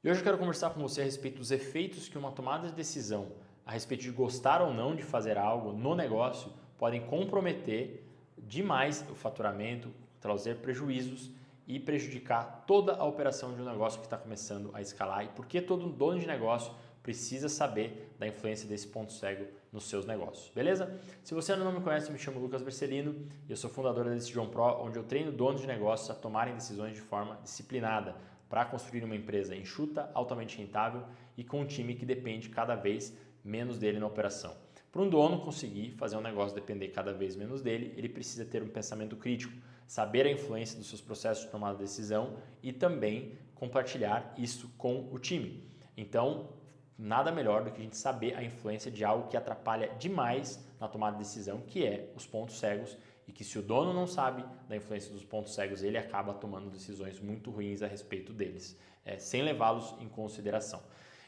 E hoje eu quero conversar com você a respeito dos efeitos que uma tomada de decisão a respeito de gostar ou não de fazer algo no negócio podem comprometer demais o faturamento, trazer prejuízos e prejudicar toda a operação de um negócio que está começando a escalar e por que todo dono de negócio precisa saber da influência desse ponto cego nos seus negócios, beleza? Se você ainda não me conhece, me chamo Lucas Bercelino e eu sou fundador da Decision Pro, onde eu treino donos de negócios a tomarem decisões de forma disciplinada para construir uma empresa enxuta, altamente rentável e com um time que depende cada vez menos dele na operação. Para um dono conseguir fazer um negócio depender cada vez menos dele, ele precisa ter um pensamento crítico, saber a influência dos seus processos de tomada de decisão e também compartilhar isso com o time. Então, nada melhor do que a gente saber a influência de algo que atrapalha demais na tomada de decisão, que é os pontos cegos, e que se o dono não sabe da influência dos pontos cegos, ele acaba tomando decisões muito ruins a respeito deles, sem levá-los em consideração.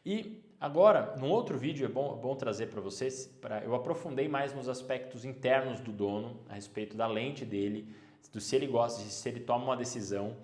E agora, num outro vídeo, é bom trazer para vocês, eu aprofundei mais nos aspectos internos do dono, a respeito da lente dele, do se ele gosta, se ele toma uma decisão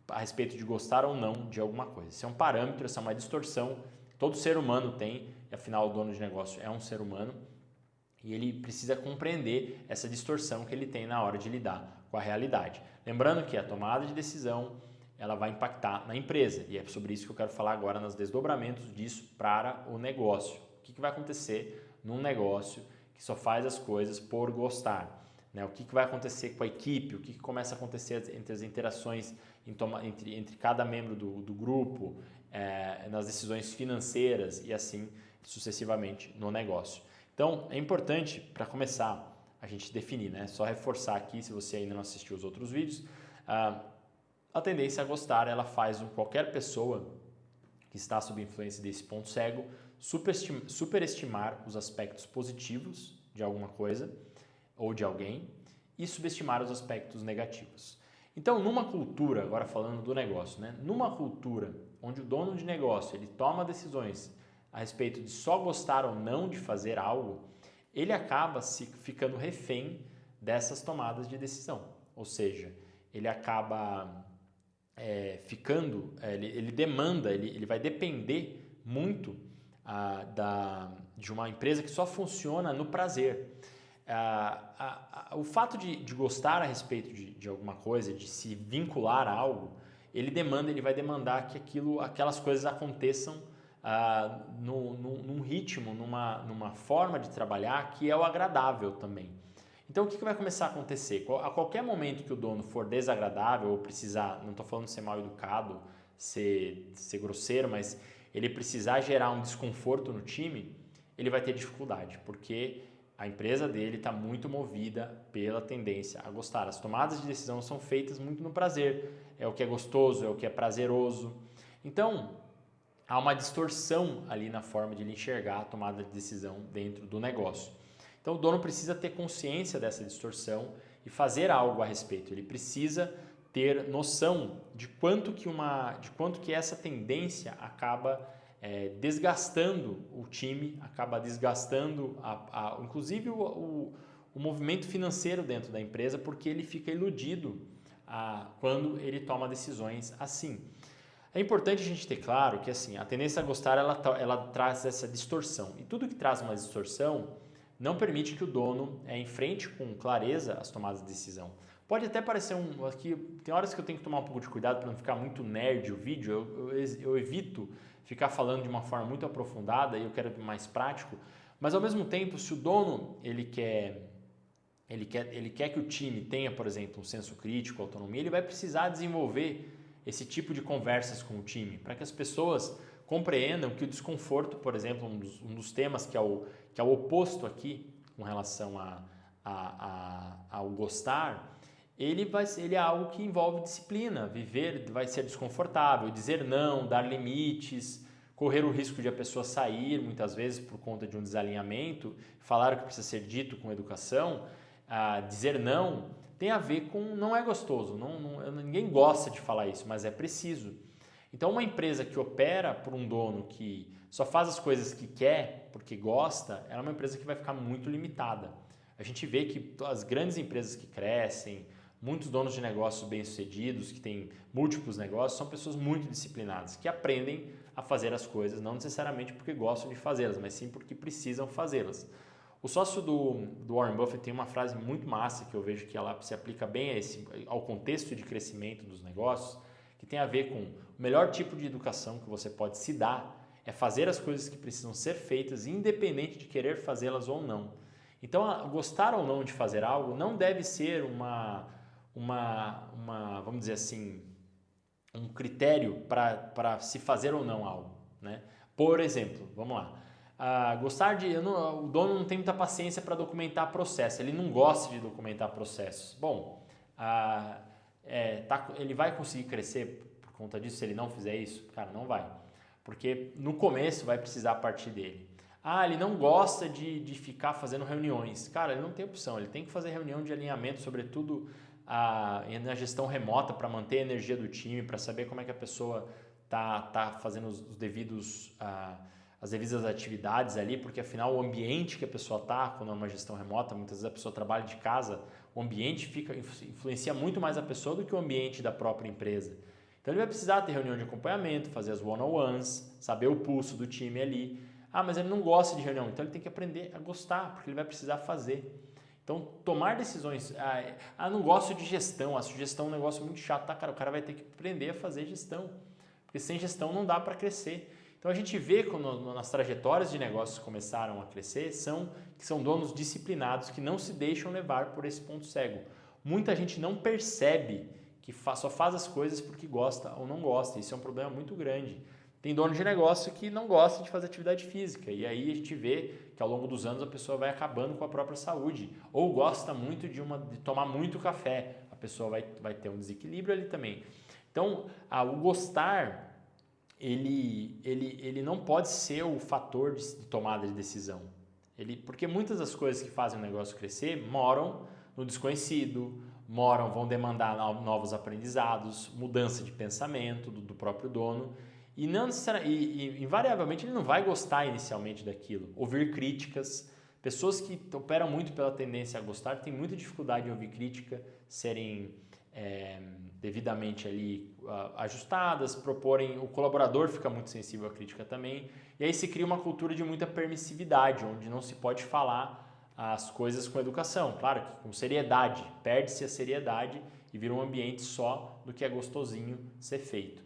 a respeito de gostar ou não de alguma coisa. Isso é um parâmetro, essa é uma distorção, todo ser humano tem, e afinal o dono de negócio é um ser humano, e ele precisa compreender essa distorção que ele tem na hora de lidar com a realidade. Lembrando que a tomada de decisão ela vai impactar na empresa e é sobre isso que eu quero falar agora nos desdobramentos disso para o negócio. O que vai acontecer num negócio que só faz as coisas por gostar? Né? O que vai acontecer com a equipe? O que começa a acontecer entre as interações entre cada membro do grupo, nas decisões financeiras e assim sucessivamente no negócio? Então, é importante, para começar, a gente definir, né? Só reforçar aqui, se você ainda não assistiu os outros vídeos, a tendência a gostar, ela faz qualquer pessoa que está sob influência desse ponto cego superestimar os aspectos positivos de alguma coisa ou de alguém e subestimar os aspectos negativos. Então, numa cultura, agora falando do negócio, né? Numa cultura onde o dono de negócio ele toma decisões a respeito de só gostar ou não de fazer algo, ele acaba ficando refém dessas tomadas de decisão. Ou seja, ele acaba ele demanda, ele vai depender muito de uma empresa que só funciona no prazer. O fato de gostar a respeito de alguma coisa, de se vincular a algo, ele vai demandar que aquelas coisas aconteçam num ritmo, numa forma de trabalhar que é o agradável também. Então o que vai começar a acontecer? A qualquer momento que o dono for desagradável ou precisar, não estou falando de ser mal educado, ser grosseiro, mas ele precisar gerar um desconforto no time, ele vai ter dificuldade, porque a empresa dele está muito movida pela tendência a gostar. As tomadas de decisão são feitas muito no prazer, é o que é gostoso, é o que é prazeroso. Então, há uma distorção ali na forma de ele enxergar a tomada de decisão dentro do negócio. Então o dono precisa ter consciência dessa distorção e fazer algo a respeito. Ele precisa ter noção de quanto que essa tendência acaba desgastando o time, acaba desgastando inclusive o movimento financeiro dentro da empresa, porque ele fica iludido quando ele toma decisões assim. É importante a gente ter claro que assim, a tendência a gostar ela traz essa distorção. E tudo que traz uma distorção não permite que o dono enfrente com clareza as tomadas de decisão. Pode até parecer aqui tem horas que eu tenho que tomar um pouco de cuidado para não ficar muito nerd o vídeo. Eu evito ficar falando de uma forma muito aprofundada e eu quero mais prático. Mas ao mesmo tempo, se o dono ele quer que o time tenha, por exemplo, um senso crítico, autonomia, ele vai precisar desenvolver esse tipo de conversas com o time, para que as pessoas compreendam que o desconforto, por exemplo, um dos temas que é o oposto aqui com relação ao gostar, ele é algo que envolve disciplina. Viver vai ser desconfortável, dizer não, dar limites, correr o risco de a pessoa sair muitas vezes por conta de um desalinhamento, falar o que precisa ser dito com educação, dizer não, tem a ver com não é gostoso, ninguém gosta de falar isso, mas é preciso. Então uma empresa que opera por um dono que só faz as coisas que quer porque gosta, ela é uma empresa que vai ficar muito limitada. A gente vê que as grandes empresas que crescem, Muitos donos de negócios bem-sucedidos, que têm múltiplos negócios, são pessoas muito disciplinadas, que aprendem a fazer as coisas, não necessariamente porque gostam de fazê-las, mas sim porque precisam fazê-las. O sócio do Warren Buffett tem uma frase muito massa que eu vejo que ela se aplica bem ao contexto de crescimento dos negócios, que tem a ver com o melhor tipo de educação que você pode se dar é fazer as coisas que precisam ser feitas, independente de querer fazê-las ou não. Então, gostar ou não de fazer algo não deve ser vamos dizer assim, um critério para se fazer ou não algo, né? Por exemplo, vamos lá. O dono não tem muita paciência para documentar processo, ele não gosta de documentar processos. Bom, ele vai conseguir crescer por conta disso se ele não fizer isso? Cara, não vai, porque no começo vai precisar partir dele. Ele não gosta de ficar fazendo reuniões. Cara, ele não tem opção, ele tem que fazer reunião de alinhamento, sobretudo na gestão remota, para manter a energia do time, para saber como é que a pessoa tá fazendo as devidas atividades ali, porque afinal o ambiente que a pessoa quando é uma gestão remota, muitas vezes a pessoa trabalha de casa, o ambiente influencia muito mais a pessoa do que o ambiente da própria empresa. Então ele vai precisar ter reunião de acompanhamento, fazer as one-on-ones, saber o pulso do time ali. Mas ele não gosta de reunião, então ele tem que aprender a gostar, porque ele vai precisar fazer. Então, tomar decisões. Não gosto de gestão, a gestão é um negócio muito chato, cara? O cara vai ter que aprender a fazer gestão, porque sem gestão não dá para crescer. Então, a gente vê quando nas trajetórias de negócios que começaram a crescer, que são donos disciplinados, que não se deixam levar por esse ponto cego. Muita gente não percebe que só faz as coisas porque gosta ou não gosta, isso é um problema muito grande. Tem dono de negócio que não gosta de fazer atividade física e aí a gente vê que ao longo dos anos a pessoa vai acabando com a própria saúde ou gosta muito de tomar muito café, a pessoa vai ter um desequilíbrio ali também. Então, o gostar, ele não pode ser o fator de tomada de decisão. Porque muitas das coisas que fazem o negócio crescer moram no desconhecido, vão demandar novos aprendizados, mudança de pensamento do próprio dono. E invariavelmente ele não vai gostar inicialmente daquilo. Ouvir críticas. Pessoas que operam muito pela tendência a gostar têm muita dificuldade em ouvir crítica, serem devidamente ali ajustadas, o colaborador fica muito sensível à crítica também. E aí se cria uma cultura de muita permissividade, onde não se pode falar as coisas com educação. Claro que com seriedade. Perde-se a seriedade e vira um ambiente só do que é gostosinho ser feito.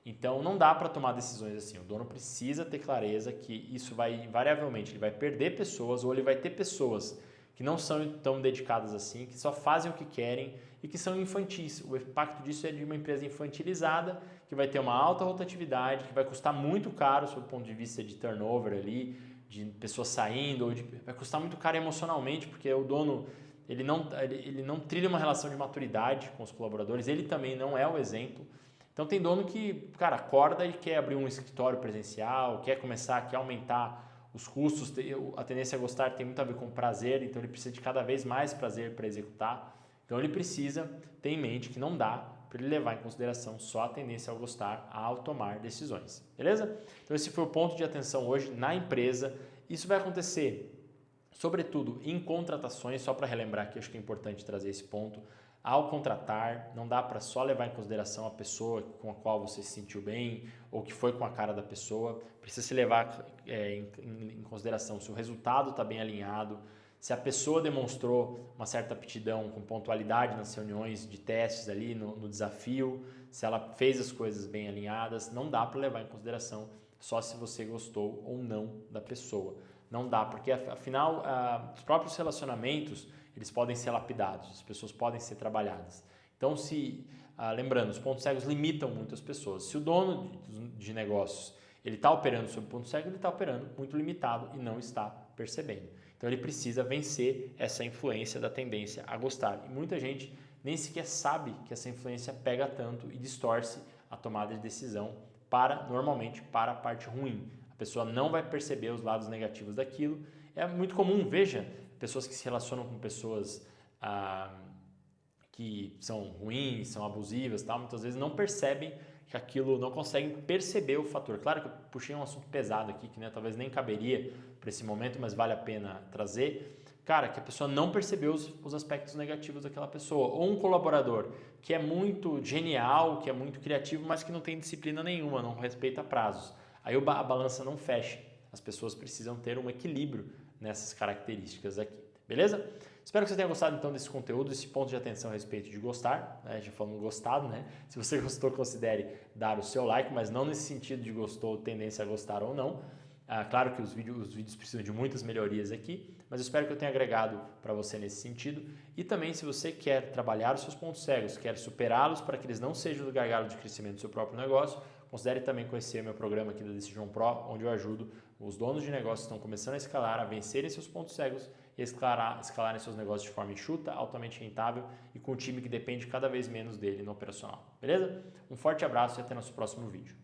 Então, não dá para tomar decisões assim. O dono precisa ter clareza que isso invariavelmente, ele vai perder pessoas ou ele vai ter pessoas que não são tão dedicadas assim, que só fazem o que querem e que são infantis. O impacto disso é de uma empresa infantilizada, que vai ter uma alta rotatividade, que vai custar muito caro sob o ponto de vista de turnover ali, de pessoas saindo, vai custar muito caro emocionalmente, porque o dono ele não trilha uma relação de maturidade com os colaboradores, ele também não é o exemplo. Então tem dono que, cara, acorda e quer abrir um escritório presencial, quer aumentar os custos, a tendência a gostar tem muito a ver com prazer, então ele precisa de cada vez mais prazer para executar. Então ele precisa ter em mente que não dá para ele levar em consideração só a tendência ao gostar ao tomar decisões, beleza? Então esse foi o ponto de atenção hoje na empresa. Isso vai acontecer, sobretudo, em contratações, só para relembrar que acho que é importante trazer esse ponto. Ao contratar, não dá para só levar em consideração a pessoa com a qual você se sentiu bem ou que foi com a cara da pessoa. Precisa se levar em consideração se o resultado está bem alinhado, se a pessoa demonstrou uma certa aptidão com pontualidade nas reuniões de testes ali, no desafio, se ela fez as coisas bem alinhadas. Não dá para levar em consideração só se você gostou ou não da pessoa. Não dá, porque afinal os próprios relacionamentos eles podem ser lapidados, as pessoas podem ser trabalhadas. Então, lembrando, os pontos cegos limitam muito as pessoas. Se o dono de negócios ele está operando sob ponto cego, ele está operando muito limitado e não está percebendo. Então, ele precisa vencer essa influência da tendência a gostar. E muita gente nem sequer sabe que essa influência pega tanto e distorce a tomada de decisão normalmente para a parte ruim. A pessoa não vai perceber os lados negativos daquilo. É muito comum, veja, pessoas que se relacionam com pessoas que são ruins, são abusivas, tal, muitas vezes não percebem que aquilo, não conseguem perceber o fator. Claro que eu puxei um assunto pesado aqui, que talvez nem caberia para esse momento, mas vale a pena trazer, cara, que a pessoa não percebeu os aspectos negativos daquela pessoa. Ou um colaborador que é muito genial, que é muito criativo, mas que não tem disciplina nenhuma, não respeita prazos. Aí a balança não fecha. As pessoas precisam ter um equilíbrio nessas características aqui, beleza? Espero que você tenha gostado então desse conteúdo, esse ponto de atenção a respeito de gostar, né? Já falamos gostado, né? Se você gostou, considere dar o seu like, mas não nesse sentido de gostou, tendência a gostar ou não. Claro que os vídeos precisam de muitas melhorias aqui, mas eu espero que eu tenha agregado para você nesse sentido. E também, se você quer trabalhar os seus pontos cegos, quer superá-los para que eles não sejam o gargalo de crescimento do seu próprio negócio, considere também conhecer meu programa aqui da Decision Pro, onde eu ajudo os donos de negócios que estão começando a escalar, a vencerem seus pontos cegos e a escalarem seus negócios de forma enxuta, altamente rentável e com um time que depende cada vez menos dele no operacional. Beleza? Um forte abraço e até nosso próximo vídeo.